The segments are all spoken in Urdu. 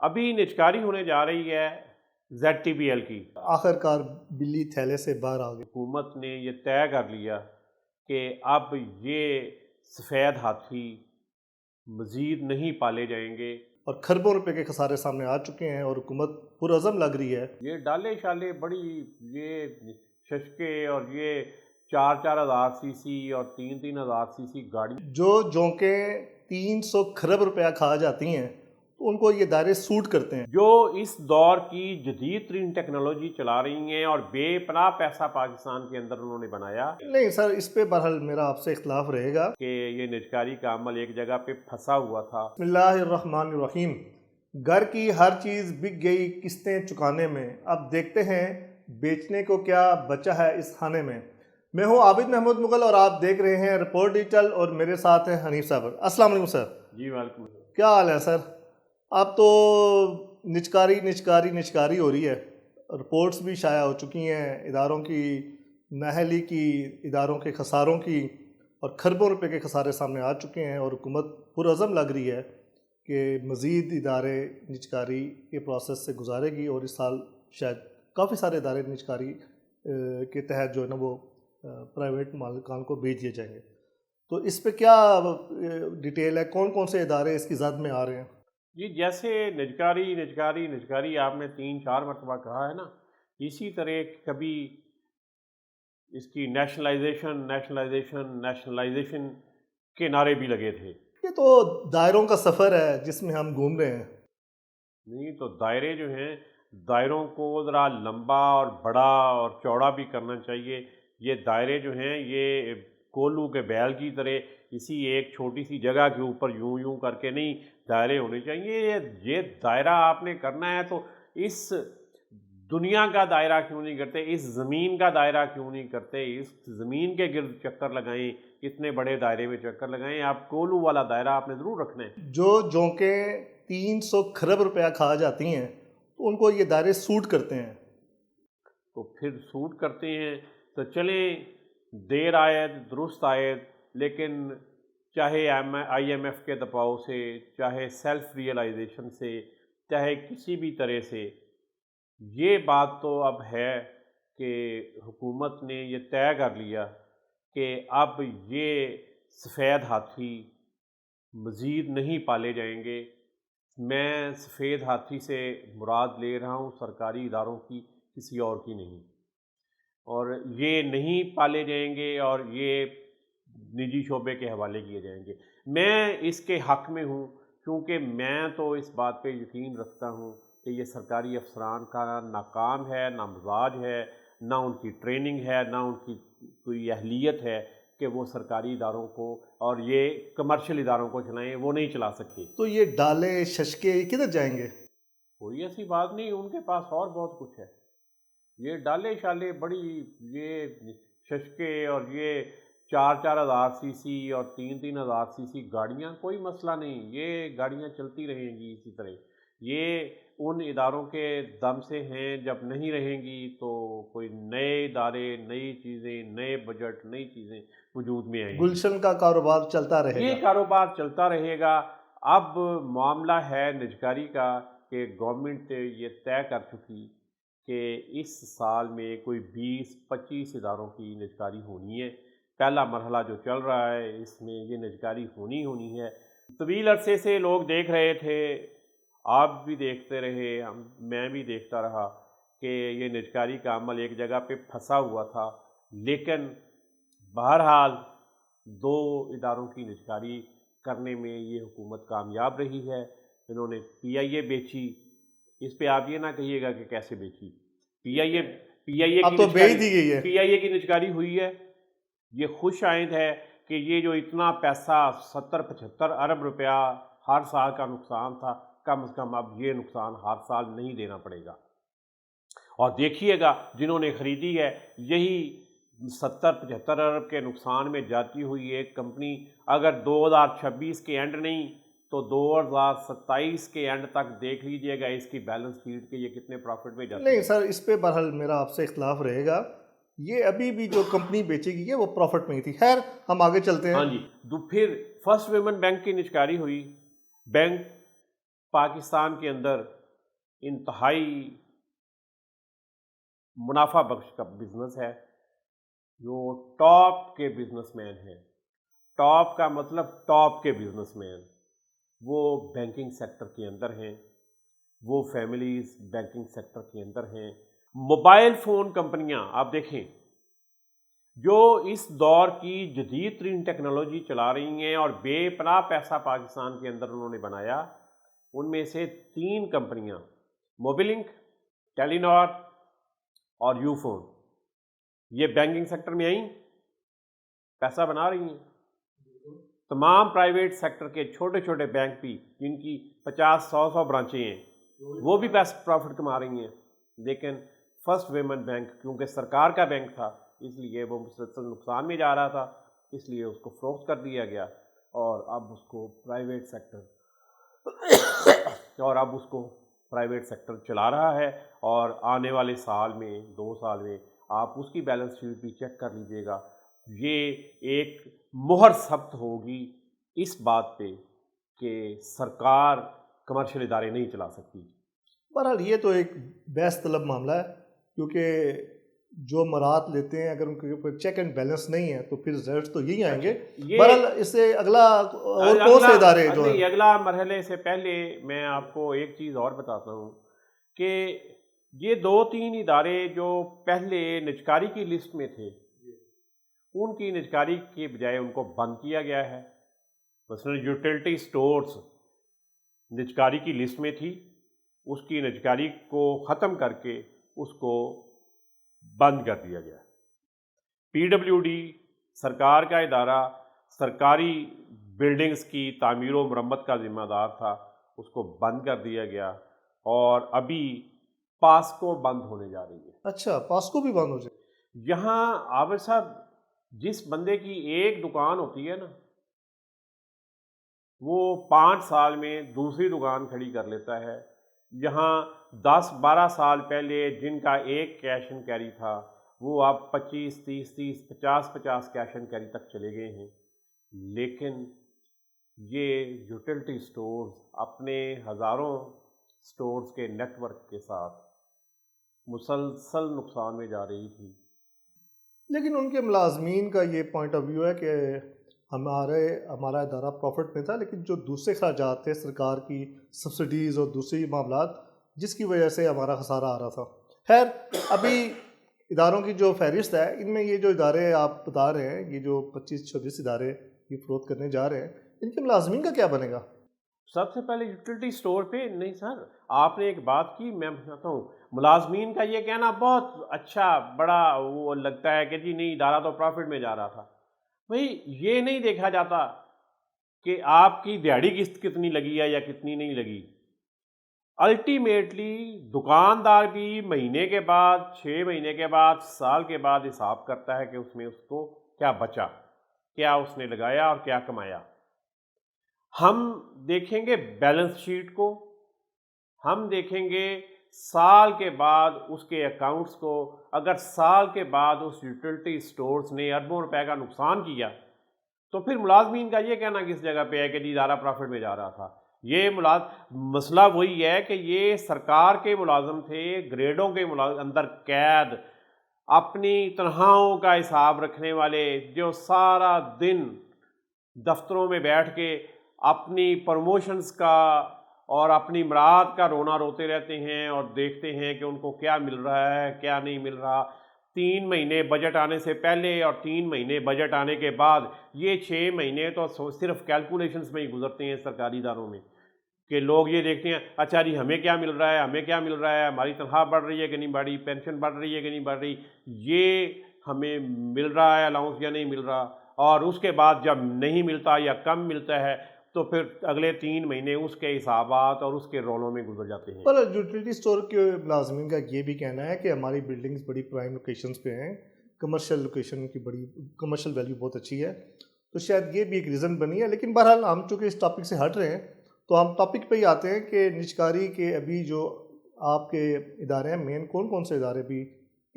ابھی نچکاری ہونے جا رہی ہے ZTPL کی۔ آخرکار بلی تھیلے سے باہر آ گئی۔ حکومت نے یہ طے کر لیا کہ اب یہ سفید ہاتھی مزید نہیں پالے جائیں گے، اور کھربوں روپے کے خسارے سامنے آ چکے ہیں اور حکومت پرعزم لگ رہی ہے۔ یہ ڈالے شالے بڑی یہ ششکے اور یہ 4-4 ہزار سی سی اور 3-3 ہزار سی سی گاڑی جو جونکیں 300 کھرب روپیہ کھا جاتی ہیں تو ان کو یہ دائرے سوٹ کرتے ہیں۔ جو اس دور کی جدید ترین ٹیکنالوجی چلا رہی ہیں اور بے پناہ پیسہ پاکستان کے اندر انہوں نے بنایا نہیں سر، اس پہ بہرحال میرا آپ سے اختلاف رہے گا کہ یہ نجکاری کا عمل ایک جگہ پہ پھنسا ہوا تھا۔ بسم اللہ الرحمن الرحیم۔ گھر کی ہر چیز بک گئی قسطیں چکانے میں، اب دیکھتے ہیں بیچنے کو کیا بچا ہے اس خانے میں۔ میں ہوں عابد محمود مغل اور آپ دیکھ رہے ہیں رپورٹ ڈیجیٹل، اور میرے ساتھ ہیں حنیف صاحب۔ السلام علیکم سر۔ جی ویلکم۔ کیا حال ہے سر؟ اب تو نچکاری ہو رہی ہے، رپورٹس بھی شائع ہو چکی ہیں اداروں کی نااہلی کی، اداروں کے خساروں کی، اور کھربوں روپے کے خسارے سامنے آ چکے ہیں اور حکومت پرعزم لگ رہی ہے کہ مزید ادارے نجکاری کے پروسیس سے گزارے گی، اور اس سال شاید کافی سارے ادارے نجکاری کے تحت جو ہے نا وہ پرائیویٹ مالکان کو بھیج دیے جائیں گے۔ تو اس پہ کیا ڈیٹیل ہے؟ کون کون سے ادارے اس کی زد میں آ رہے ہیں؟ جی جیسے نجکاری آپ نے 3-4 مرتبہ کہا ہے نا، اسی طرح کبھی اس کی نیشنلائزیشن کے نعرے بھی لگے تھے۔ یہ تو دائروں کا سفر ہے جس میں ہم گھوم رہے ہیں۔ نہیں تو دائرے جو ہیں، دائروں کو ذرا لمبا اور بڑا اور چوڑا بھی کرنا چاہیے۔ یہ دائرے جو ہیں یہ کولو کے بیل کی طرح اسی ایک چھوٹی سی جگہ کے اوپر یوں کر کے نہیں دائرے ہونے چاہیے۔ یہ دائرہ آپ نے کرنا ہے تو اس دنیا کا دائرہ کیوں نہیں کرتے، اس زمین کا دائرہ کیوں نہیں کرتے، اس زمین کے گرد چکر لگائیں، اتنے بڑے دائرے میں چکر لگائیں۔ آپ کولو والا دائرہ آپ نے ضرور رکھنا ہے۔ جو جونکیں 300 کھرب روپیہ کھا جاتی ہیں تو ان کو یہ دائرے سوٹ کرتے ہیں۔ تو پھر سوٹ کرتے ہیں تو چلیں، دیر آید درست آید، لیکن چاہے IMF کے دباؤ سے، چاہے سیلف ریئلائزیشن سے، چاہے کسی بھی طرح سے، یہ بات تو اب ہے کہ حکومت نے یہ طے کر لیا کہ اب یہ سفید ہاتھی مزید نہیں پالے جائیں گے۔ میں سفید ہاتھی سے مراد لے رہا ہوں سرکاری اداروں کی، کسی اور کی نہیں، اور یہ نہیں پالے جائیں گے اور یہ نجی شعبے کے حوالے کیے جائیں گے۔ میں اس کے حق میں ہوں، کیونکہ میں تو اس بات پہ یقین رکھتا ہوں کہ یہ سرکاری افسران کا نہ کام ہے، نہ مزاج ہے، نہ ان کی ٹریننگ ہے، نہ ان کی کوئی اہلیت ہے کہ وہ سرکاری اداروں کو اور یہ کمرشل اداروں کو چلائیں، وہ نہیں چلا سکتے۔ تو یہ ڈالے ششکے کدھر جائیں گے؟ کوئی ایسی بات نہیں، ان کے پاس اور بہت کچھ ہے۔ یہ ڈالے شالے بڑی یہ ششکے اور یہ 4-4 ہزار سی سی اور 3-3 ہزار سی سی گاڑیاں کوئی مسئلہ نہیں، یہ گاڑیاں چلتی رہیں گی اسی طرح۔ یہ ان اداروں کے دم سے ہیں، جب نہیں رہیں گی تو کوئی نئے ادارے، نئی چیزیں، نئے بجٹ، نئی چیزیں وجود میں آئیں گی۔ گلشن کا کاروبار چلتا رہے گا۔ یہ کاروبار چلتا رہے گا۔ اب معاملہ ہے نجکاری کا کہ گورنمنٹ یہ طے کر چکی کہ اس سال میں کوئی 20-25 اداروں کی نجکاری ہونی ہے۔ پہلا مرحلہ جو چل رہا ہے اس میں یہ نجکاری ہونی ہے۔ طویل عرصے سے لوگ دیکھ رہے تھے، آپ بھی دیکھتے رہے، میں بھی دیکھتا رہا کہ یہ نجکاری کا عمل ایک جگہ پہ پھنسا ہوا تھا، لیکن بہرحال 2 اداروں کی نجکاری کرنے میں یہ حکومت کامیاب رہی ہے۔ انہوں نے PIA بیچی، اس پہ آپ یہ نہ کہیے گا کہ کیسے بیچی۔ PIA اب تو بیچ دی گئی ہے۔ PIA کی نجکاری ہوئی ہے۔ یہ خوش آئند ہے کہ یہ جو اتنا پیسہ 70-75 ارب روپیہ ہر سال کا نقصان تھا، کم از کم اب یہ نقصان ہر سال نہیں دینا پڑے گا۔ اور دیکھیے گا جنہوں نے خریدی ہے، یہی 70-75 ارب کے نقصان میں جاتی ہوئی ایک کمپنی اگر 2026 کے اینڈ نہیں تو 2027 کے اینڈ تک دیکھ لیجئے گا اس کی بیلنس شیٹ کے یہ کتنے پروفٹ میں جاتی ہے۔ نہیں سر، اس پہ بہرحال میرا آپ سے اختلاف رہے گا۔ یہ ابھی بھی جو کمپنی بیچے گی وہ پروفٹ میں ہی تھی۔ خیر ہم آگے چلتے ہیں۔ ہاں جی، پھر فرسٹ ویمن بینک کی نجکاری ہوئی۔ بینک پاکستان کے اندر انتہائی منافع بخش کا بزنس ہے. جو ٹاپ کے بزنس مین ہیں، ٹاپ کا مطلب ٹاپ کے بزنس مین، وہ بینکنگ سیکٹر کے اندر ہیں، وہ فیملیز بینکنگ سیکٹر کے اندر ہیں. موبائل فون کمپنیاں آپ دیکھیں جو اس دور کی جدید ترین ٹیکنالوجی چلا رہی ہیں اور بے پناہ پیسہ پاکستان کے اندر انہوں نے بنایا، ان میں سے 3 کمپنیاں موبیلنک، ٹیلی نار اور یو فون، یہ بینکنگ سیکٹر میں آئیں، پیسہ بنا رہی ہیں. تمام پرائیویٹ سیکٹر کے چھوٹے چھوٹے بینک بھی جن کی 50-100 برانچیں ہیں وہ بھی پیسہ پروفٹ کما رہی ہیں. لیکن فرسٹ ویمن بینک کیونکہ سرکار کا بینک تھا اس لیے وہ مسلسل نقصان میں جا رہا تھا، اس لیے اس کو فروخت کر دیا گیا اور اب اس کو پرائیویٹ سیکٹر چلا رہا ہے. اور آنے والے سال میں 2 سال میں آپ اس کی بیلنس شیٹ بھی چیک کر لیجئے گا، یہ ایک مہر ثبت ہوگی اس بات پہ کہ سرکار کمرشل ادارے نہیں چلا سکتی. بہرحال یہ تو ایک بحث طلب معاملہ ہے، کیونکہ جو مراد لیتے ہیں اگر ان کے اوپر چیک اینڈ بیلنس نہیں ہے تو پھر رزلٹ تو یہی آئیں گے. بہرحال اس سے اگلا اور کون سے ادارے جو ہیں اگلا مرحلے سے پہلے میں آپ کو ایک چیز اور بتاتا ہوں کہ یہ 2-3 ادارے جو پہلے نجکاری کی لسٹ میں تھے ان کی نجکاری کے بجائے ان کو بند کیا گیا ہے. مثلا یوٹیلٹی سٹورز نجکاری کی لسٹ میں تھی، اس کی نجکاری کو ختم کر کے اس کو بند کر دیا گیا. پی ڈبلیو ڈی سرکار کا ادارہ سرکاری بلڈنگز کی تعمیر و مرمت کا ذمہ دار تھا، اس کو بند کر دیا گیا. اور ابھی پاسکو بند ہونے جا رہی ہے. اچھا، پاسکو بھی بند ہو جائے؟ یہاں عابد صاحب جس بندے کی ایک دکان ہوتی ہے نا وہ 5 سال میں دوسری دکان کھڑی کر لیتا ہے. یہاں 10-12 سال پہلے جن کا ایک کیش اینڈ کیری تھا وہ اب 25-30 50 کیش اینڈ کیری تک چلے گئے ہیں. لیکن یہ یوٹیلٹی سٹورز اپنے ہزاروں سٹورز کے نیٹ ورک کے ساتھ مسلسل نقصان میں جا رہی تھی. لیکن ان کے ملازمین کا یہ پوائنٹ آف ویو ہے کہ ہمارا ادارہ پروفٹ میں تھا، لیکن جو دوسرے اخراجات تھے سرکار کی سبسڈیز اور دوسری معاملات جس کی وجہ سے ہمارا خسارہ آ رہا تھا. خیر، ابھی اداروں کی جو فہرست ہے ان میں یہ جو ادارے آپ بتا رہے ہیں، یہ جو 25-26 ادارے یہ فروخت کرنے جا رہے ہیں، ان کے ملازمین کا کیا بنے گا؟ سب سے پہلے یوٹیلٹی سٹور پہ نہیں سر، آپ نے ایک بات کی، میں بتاتا ہوں. ملازمین کا یہ کہنا بہت اچھا بڑا وہ لگتا ہے کہ جی نہیں ادارہ تو پروفٹ میں جا رہا تھا. بھئی یہ نہیں دیکھا جاتا کہ آپ کی دیہڑی قسط کتنی لگی ہے یا کتنی نہیں لگی. الٹیمیٹلی دکاندار بھی مہینے کے بعد 6 مہینے کے بعد سال کے بعد حساب کرتا ہے کہ اس میں اس کو کیا بچا، کیا اس نے لگایا اور کیا کمایا. ہم دیکھیں گے بیلنس شیٹ کو، ہم دیکھیں گے سال کے بعد اس کے اکاؤنٹس کو. اگر سال کے بعد اس یوٹیلٹی سٹورز نے اربوں روپے کا نقصان کیا تو پھر ملازمین کا یہ کہنا کس جگہ پہ ہے کہ جی ادارہ پروفٹ میں جا رہا تھا. یہ مسئلہ وہی ہے کہ یہ سرکار کے ملازم تھے، گریڈوں کے اندر قید، اپنی تنخواہوں کا حساب رکھنے والے، جو سارا دن دفتروں میں بیٹھ کے اپنی پروموشنز کا اور اپنی مراد کا رونا روتے رہتے ہیں اور دیکھتے ہیں کہ ان کو کیا مل رہا ہے کیا نہیں مل رہا. 3 مہینے بجٹ آنے سے پہلے اور 3 مہینے بجٹ آنے کے بعد، یہ 6 مہینے تو صرف کیلکولیشنز میں ہی گزرتے ہیں سرکاری اداروں میں کہ لوگ یہ دیکھتے ہیں اچھا جی ہمیں کیا مل رہا ہے، ہمیں کیا مل رہا ہے، ہماری تنخواہ بڑھ رہی ہے کہ نہیں بڑھ رہی، پینشن بڑھ رہی ہے کہ نہیں بڑھ رہی، یہ ہمیں مل رہا ہے الاؤنس یا نہیں مل رہا. اور اس کے بعد جب نہیں ملتا یا کم ملتا ہے تو پھر اگلے 3 مہینے اس کے حسابات اور اس کے رولوں میں گزر جاتے ہیں. پر یوٹیلٹی سٹور کے ملازمین کا یہ بھی کہنا ہے کہ ہماری بلڈنگز بڑی پرائم لوکیشنز پہ ہیں، کمرشل لوکیشن کی بڑی کمرشل ویلیو بہت اچھی ہے، تو شاید یہ بھی ایک ریزن بنی ہے. لیکن بہرحال ہم چونکہ اس ٹاپک سے ہٹ رہے ہیں تو ہم ٹاپک پہ ہی آتے ہیں کہ نجکاری کے ابھی جو آپ کے ادارے ہیں مین کون سے ادارے بھی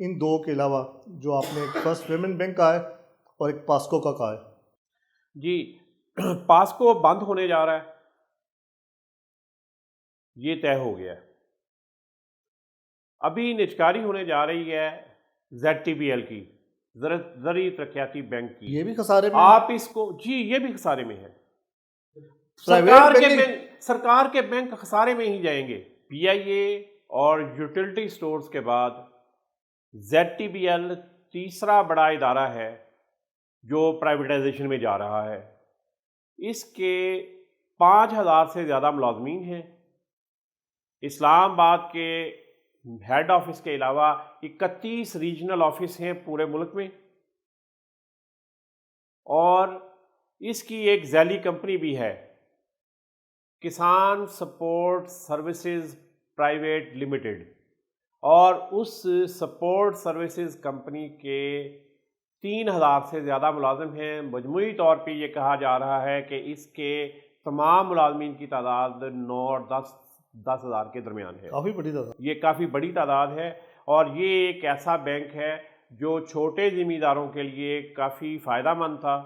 ان 2 کے علاوہ جو آپ نے ایک فرسٹ پیمنٹ بینک کا ہے اور ایک پاسکو کا کہا ہے؟ جی پاسکو بند ہونے جا رہا ہے. یہ طے ہو گیا. ابھی نجکاری ہونے جا رہی ہے ZTBL کی، زرعی ترقیاتی بینک کی. یہ بھی خسارے میں آپ اس کو، جی یہ بھی خسارے میں ہے. سرکار کے بینک خسارے میں ہی جائیں گے. PIA اور یوٹیلٹی سٹورز کے بعد ZTBL تیسرا بڑا ادارہ ہے جو پرائیویٹائزیشن میں جا رہا ہے. اس کے 5000 سے زیادہ ملازمین ہیں. اسلام آباد کے ہیڈ آفس کے علاوہ 31 ریجنل آفس ہیں پورے ملک میں، اور اس کی ایک ذیلی کمپنی بھی ہے، کسان سپورٹ سروسز پرائیویٹ لمیٹڈ. اور اس سپورٹ سروسز کمپنی کے 3000 سے زیادہ ملازم ہیں. مجموعی طور پہ یہ کہا جا رہا ہے کہ اس کے تمام ملازمین کی تعداد 9 اور 10 ہزار کے درمیان ہے. کافی بڑی تعداد. یہ کافی بڑی تعداد ہے، اور یہ ایک ایسا بینک ہے جو چھوٹے ذمہ کے لیے کافی فائدہ مند تھا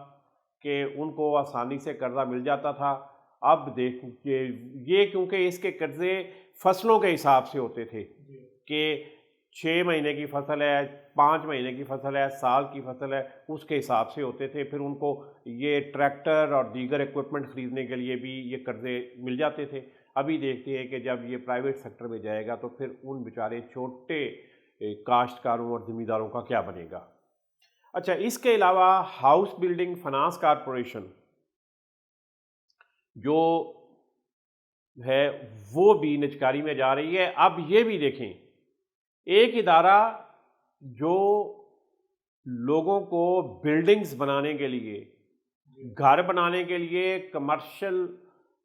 کہ ان کو آسانی سے قرضہ مل جاتا تھا. اب دیکھیں یہ کیونکہ اس کے قرضے فصلوں کے حساب سے ہوتے تھے کہ 6 مہینے کی فصل ہے، 5 مہینے کی فصل ہے، سال کی فصل ہے، اس کے حساب سے ہوتے تھے. پھر ان کو یہ ٹریکٹر اور دیگر ایکوپمنٹ خریدنے کے لیے بھی یہ قرضے مل جاتے تھے. ابھی دیکھتے ہیں کہ جب یہ پرائیویٹ سیکٹر میں جائے گا تو پھر ان بیچارے چھوٹے کاشتکاروں اور زمینداروں کا کیا بنے گا. اچھا، اس کے علاوہ ہاؤس بلڈنگ فنانس کارپوریشن جو ہے وہ بھی نجکاری میں جا رہی ہے. اب یہ بھی دیکھیں، ایک ادارہ جو لوگوں کو بلڈنگز بنانے کے لیے، گھر بنانے کے لیے، کمرشل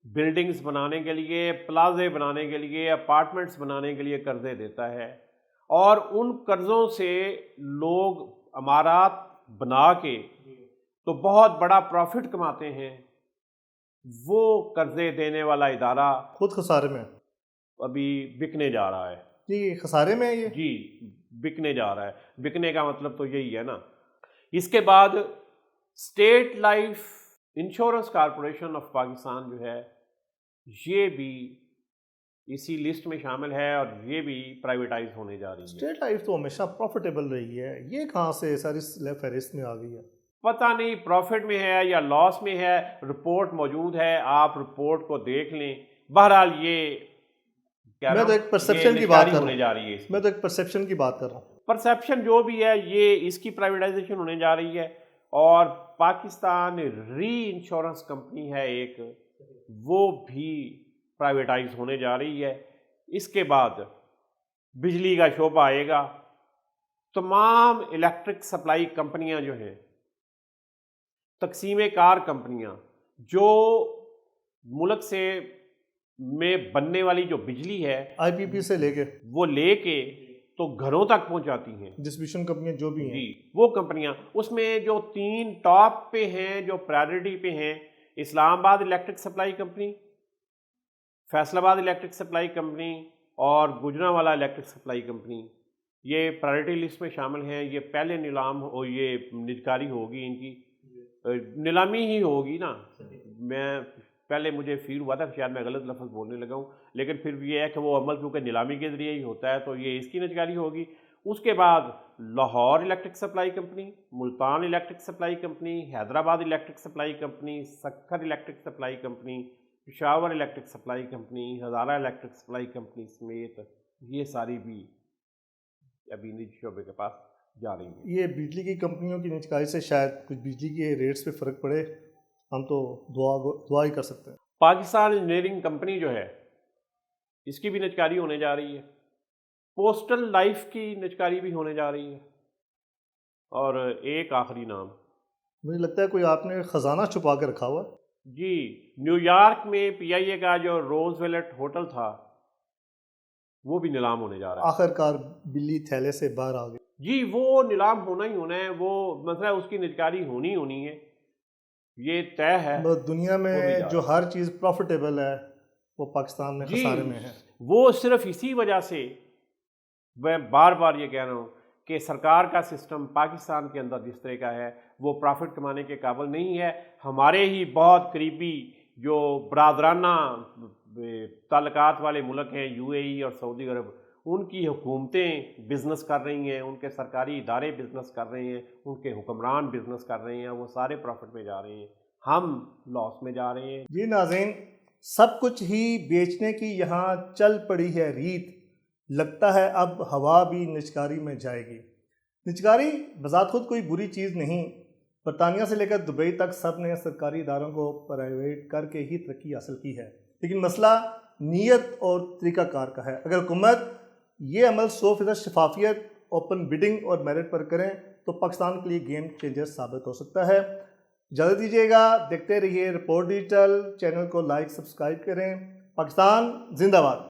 بلڈنگز بنانے کے لیے، پلازے بنانے کے لیے، اپارٹمنٹس بنانے کے لیے قرضے دیتا ہے، اور ان قرضوں سے لوگ عمارات بنا کے تو بہت بڑا پروفٹ کماتے ہیں، وہ قرضے دینے والا ادارہ خود خسارے میں ابھی بکنے جا رہا ہے. جی خسارے میں ہے یہ. جی بکنے جا رہا ہے. بکنے کا مطلب تو یہی ہے نا. اس کے بعد state life insurance corporation of Pakistan جو ہے یہ بھی اسی لسٹ میں شامل ہے، اور یہ بھی پرائیویٹائز ہونے جا رہی ہے. اسٹیٹ لائف تو ہمیشہ پروفیٹیبل رہی ہے، یہ کہاں سے ساری فہرست میں آ گئی ہے؟ پتہ نہیں پروفٹ میں ہے یا لاس میں ہے. رپورٹ موجود ہے، آپ رپورٹ کو دیکھ لیں. بہرحال یہ میں تو ایک پرسیپشن کی بات کر رہا ہونے جا رہی ہے. میں تو ایک پرسیپشن کی بات کر رہا ہوں. پرسیپشن جو بھی ہے یہ اس کی پرائیویٹائزیشن ہونے جا رہی ہے. اور پاکستان ری انشورنس کمپنی ہے ایک، وہ بھی پرائیویٹائز ہونے جا رہی ہے. اس کے بعد بجلی کا شعبہ آئے گا. تمام الیکٹرک سپلائی کمپنیاں جو ہیں، تقسیم کار کمپنیاں جو ملک سے میں بننے والی جو بجلی ہے IPP سے لے کے وہ لے کے تو گھروں تک پہنچاتی ہیں، ڈسٹریبیوشن کمپنیاں جو بھی ہیں، جی وہ کمپنیاں. اس میں جو 3 ٹاپ پہ ہیں، جو پرائرٹی پہ ہیں، اسلام آباد الیکٹرک سپلائی کمپنی، فیصل آباد الیکٹرک سپلائی کمپنی اور گجرانوالہ الیکٹرک سپلائی کمپنی، یہ پرائرٹی لسٹ میں شامل ہیں. یہ پہلے نیلام یہ نجکاری ہوگی، ان کی نیلامی ہی ہوگی نا. میں پہلے مجھے فیل ہوا تھا شاید میں غلط لفظ بولنے لگا ہوں، لیکن پھر یہ ہے کہ وہ عمل کیونکہ نیلامی کے ذریعے ہی ہوتا ہے تو یہ اس کی نجکاری ہوگی. اس کے بعد Lahore electric supply company, Multan electric supply company, Hyderabad electric supply company, Sukkur electric supply company, Peshawar electric supply company, Hazara electric supply company سمیت یہ ساری بھی ابھی نجی شعبے کے پاس جا رہی ہیں. یہ بجلی کی کمپنیوں کی نجکاری سے شاید کچھ بجلی کے ریٹس پہ فرق پڑے، ہم تو دعا ہی کر سکتے ہیں. پاکستان انجینئرنگ کمپنی جو ہے اس کی بھی نجکاری ہونے جا رہی ہے. پوسٹل لائف کی نجکاری بھی ہونے جا رہی ہے. اور ایک آخری نام، مجھے لگتا ہے کوئی آپ نے خزانہ چھپا کے رکھا ہوا. جی نیو یارک میں PIA کا جو روز ویلٹ ہوٹل تھا وہ بھی نیلام ہونے جا رہا ہے. آخر بلی تھیلے سے باہر آ گئی. جی وہ نیلام ہونا ہی ہونا ہے. وہ مسئلہ اس کی نجکاری ہونی ہے، یہ طے ہے. دنیا میں جو ہر چیز پروفیٹیبل ہے وہ پاکستان میں خسارے میں ہے. وہ صرف اسی وجہ سے میں بار بار یہ کہہ رہا ہوں کہ سرکار کا سسٹم پاکستان کے اندر جس طرح کا ہے وہ پرافٹ کمانے کے قابل نہیں ہے. ہمارے ہی بہت قریبی جو برادرانہ تعلقات والے ملک ہیں UAE اور سعودی عرب، ان کی حکومتیں بزنس کر رہی ہیں، ان کے سرکاری ادارے بزنس کر رہے ہیں، ان کے حکمران بزنس کر رہے ہیں، وہ سارے پروفٹ میں جا رہے ہیں، ہم لاس میں جا رہے ہیں۔ جی ناظرین، سب کچھ ہی بیچنے کی یہاں چل پڑی ہے ریت، لگتا ہے اب ہوا بھی نجکاری میں جائے گی۔ نجکاری بذات خود کوئی بری چیز نہیں، برطانیہ سے لے کر دبئی تک سب نے سرکاری اداروں کو پرائیویٹ کر کے ہی ترقی حاصل کی ہے، لیکن مسئلہ نیت اور طریقہ کار کا ہے۔ اگر حکومت یہ عمل 100% شفافیت، اوپن بڈنگ اور میرٹ پر کریں تو پاکستان کے لیے گیم چینجر ثابت ہو سکتا ہے۔ اجازت دیجیے گا، دیکھتے رہیے رپورٹ ڈیجیٹل، چینل کو لائک سبسکرائب کریں۔ پاکستان زندہ باد۔